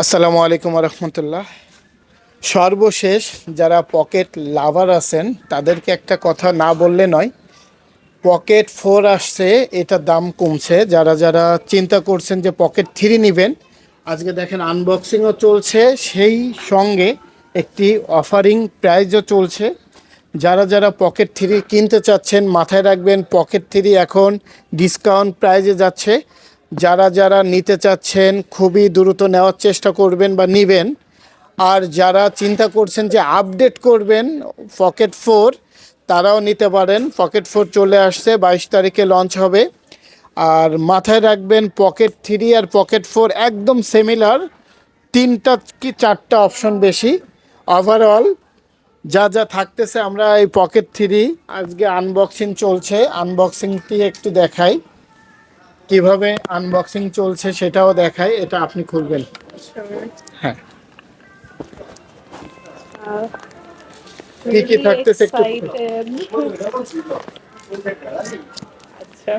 আসসালামু আলাইকুম রহমতুল্লাহ। সর্বশেষ যারা পকেট লাভার আছেন তাদেরকে একটা কথা না বললে নয়। পকেট ফোর আসছে, এটার দাম কমছে। যারা যারা চিন্তা করছেন যে পকেট থ্রি নেবেন, আজকে দেখেন আনবক্সিংও চলছে, সেই সঙ্গে একটি অফারিং প্রাইজও চলছে। যারা যারা পকেট থ্রি কিনতে চাচ্ছেন মাথায় রাখবেন, পকেট থ্রি এখন ডিসকাউন্ট প্রাইজে যাচ্ছে। যারা যারা নিতে চাচ্ছেন খুবই দ্রুত নেওয়ার চেষ্টা করবেন বা নেবেন। আর যারা চিন্তা করছেন যে আপডেট করবেন পকেট ফোর, তারাও নিতে পারেন। পকেট ফোর চলে আসছে, 22 তারিখে লঞ্চ হবে। আর মাথায় রাখবেন পকেট থ্রি আর পকেট ফোর একদম সিমিলার, তিনটা কি চারটা অপশন বেশি। ওভারঅল যা যা থাকতেছে, আমরা এই পকেট থ্রি আজকে আনবক্সিং চলছে, আনবক্সিংটি একটু দেখাই, কিভাবে আনবক্সিং চলছে সেটাও দেখাই। এটা আপনি খুলবেন? Sure. হ্যাঁ, Uh, কি কি really থাকতেছে একটু excited. আচ্ছা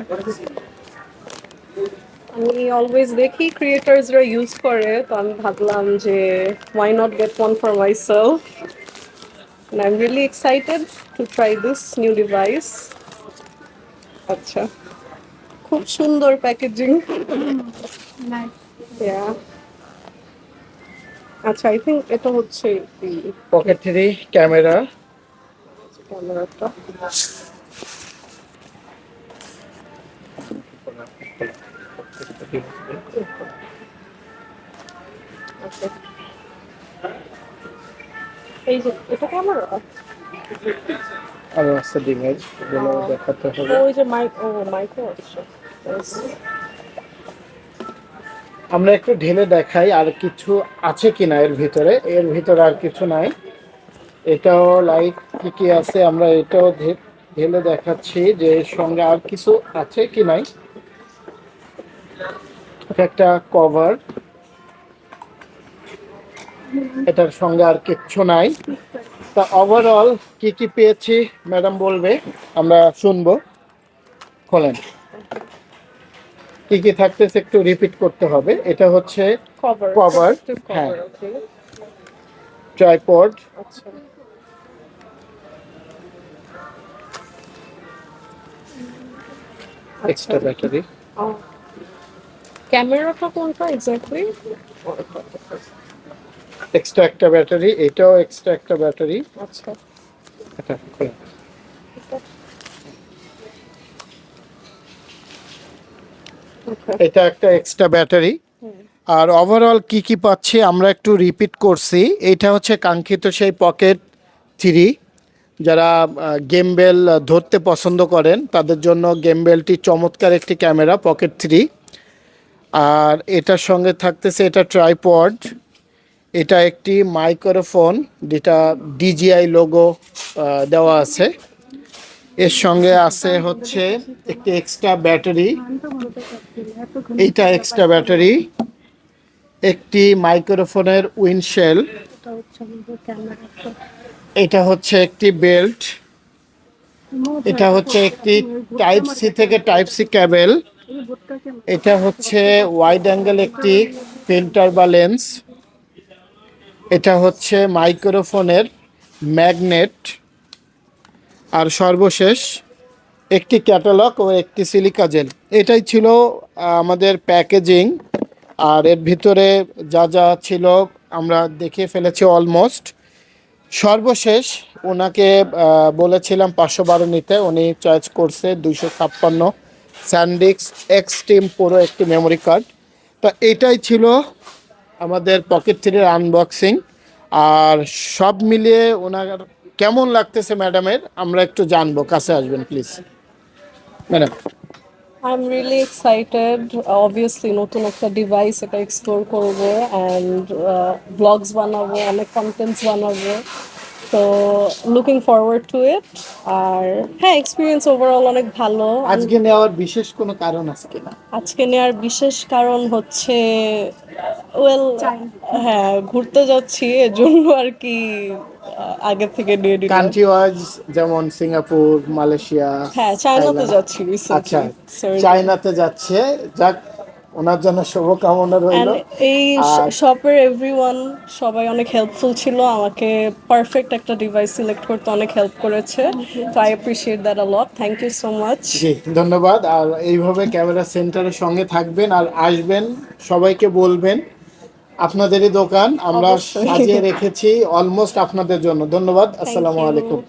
আমি অলওয়েজ দেখি ক্রিয়েটার্সরা ইউজ করে, তো আমি ভাবলাম যে why not get one for myself, and I'm really excited to try this new device. আচ্ছা, খুব সুন্দর প্যাকেজিং। Nice. ইয়া, আচ্ছা, আই থিঙ্ক এটা হচ্ছে পকেট থ্রি ক্যামেরা। ক্যামেরাটা। আচ্ছা, এই যে এটা ক্যামেরা, আরো আছে ডিভাইস, এগুলো দেখাতে হবে। ওই যে মাইক্রো আচ্ছা। Yes. আমরা একটু ঢেলে দেখাই আর কিছু আছে কিনা এর ভিতরে। এর ভিতরে আর কিছু নাই। এটাও লাইট কি কি আছে আমরা এটাও ঢেলে দেখাচ্ছি যে এর সঙ্গে আর কিছু আছে কি নাই। এটা একটা কভার, এটার সঙ্গে আর কিচ্ছু নাই। তা ওভারঅল কি কি পেয়েছি ম্যাডাম বলবে, আমরা শুনবো। খোলেন, কি কি থাকতেছে একটু রিপিট করতে হবে। এটা হচ্ছে কভার, কভার, প্রোটেক্টিভ হ্যাঁ, কভার, ওকে। ট্রাইপড, আচ্ছা, এক্সট্রা ব্যাটারি, ক্যামেরাটা কোনটা এক্স্যাক্টলি? এক্সট্রা একটা ব্যাটারি, এটাও এক্সট্রা একটা ব্যাটারি। আচ্ছা, এটা খোলেন। ওকে। এটা একটা এক্সট্রা ব্যাটারি। আর ওভারঅল কি কি পাচ্ছি আমরা একটু রিপিট করছি। এটা হচ্ছে কাঙ্ক্ষিত সেই পকেট থ্রি। যারা গেমবেল ধরতে পছন্দ করেন তাদের জন্য গেমবেলটি চমৎকার একটি ক্যামেরা পকেট থ্রি। আর এটার সঙ্গে থাকতেছে এটা ট্রাইপড, এটা একটি মাইক্রোফোন যেটা ডিজিআই লোগো দেওয়া আছে। এর সঙ্গে আছে হচ্ছে একটি এক্সট্রা ব্যাটারি, এইটা এক্সট্রা ব্যাটারি, একটি মাইক্রোফোনের উইন্ডশেল, এটা হচ্ছে একটি বেল্ট, এটা হচ্ছে একটি টাইপ সি থেকে টাইপ সি ক্যাবেল, এটা হচ্ছে ওয়াইড অ্যাঙ্গেল একটি ফিল্টার বা লেন্স, এটা হচ্ছে মাইক্রোফোনের ম্যাগনেট, আর সর্বশেষ একটি ক্যাটালগ ও একটি সিলিকা জেল। এটাই ছিল আমাদের প্যাকেজিং। আর এর ভিতরে যা যা ছিল আমরা দেখে ফেলেছি অলমোস্ট। সর্বশেষ ওনাকে বলেছিলাম 512 নিতে, উনি চয়েস করছে 256 স্যান্ডিক্স এক্সট্রিম পুরো একটি মেমোরি কার্ড। তো এটাই ছিল আমাদের পকেট থ্রির আনবক্সিং। আর সব মিলিয়ে ওনার কেমন লাগতেছে ম্যাডামের আমরা একটু জানবো। কাছে আসবেন please madam. I'm really excited. Obviously নতুন একটা ডিভাইস, এটা এক্সপ্লোর করব অ্যান্ড ব্লগস বানাবো, অনেক কন্টেন্টস বানাবো। তো লুকিং ফরওয়ার্ড টু ইট। আর হ্যাঁ, এক্সপিরিয়েন্স ওভারঅল অনেক ভালো। আজকে নেওয়ার বিশেষ কোনো কারণ আছে কিনা? আজকে নেওয়ার বিশেষ কারণ হচ্ছে ওয়েল, হ্যাঁ, ঘুরতে যাচ্ছি এজন্য আর কি আগে থেকে নিয়ে নিলাম। কান্ট্রি ওয়াইজ যেমন সিঙ্গাপুর, মালয়েশিয়া, হ্যাঁ, চায়নাতে থাইল্যান্ড। যাচ্ছি আচ্ছা, রিসেন্টলি। চায়নাতে যাচ্ছে। যাক, ওনার জন্য শুভকামনা রইল। অ্যান্ড এই আর শপের এভরিওয়ান সবাই অনেক হেল্পফুল ছিল, আমাকে পারফেক্ট একটা ডিভাইস সিলেক্ট করতে অনেক হেল্প করেছে। তো I appreciate that a lot, thank you so much. জি ধন্যবাদ। আর এইভাবে ক্যামেরা সেন্টারের সঙ্গে থাকবেন আর আসবেন, সবাইকে বলবেন আপনাদেরই দোকান আমরা অবশ্যই। সাজিয়ে রেখেছি অলমোস্ট আপনাদের জন্য। ধন্যবাদ, থ্যাংক আসসালামু ইউ। আলাইকুম।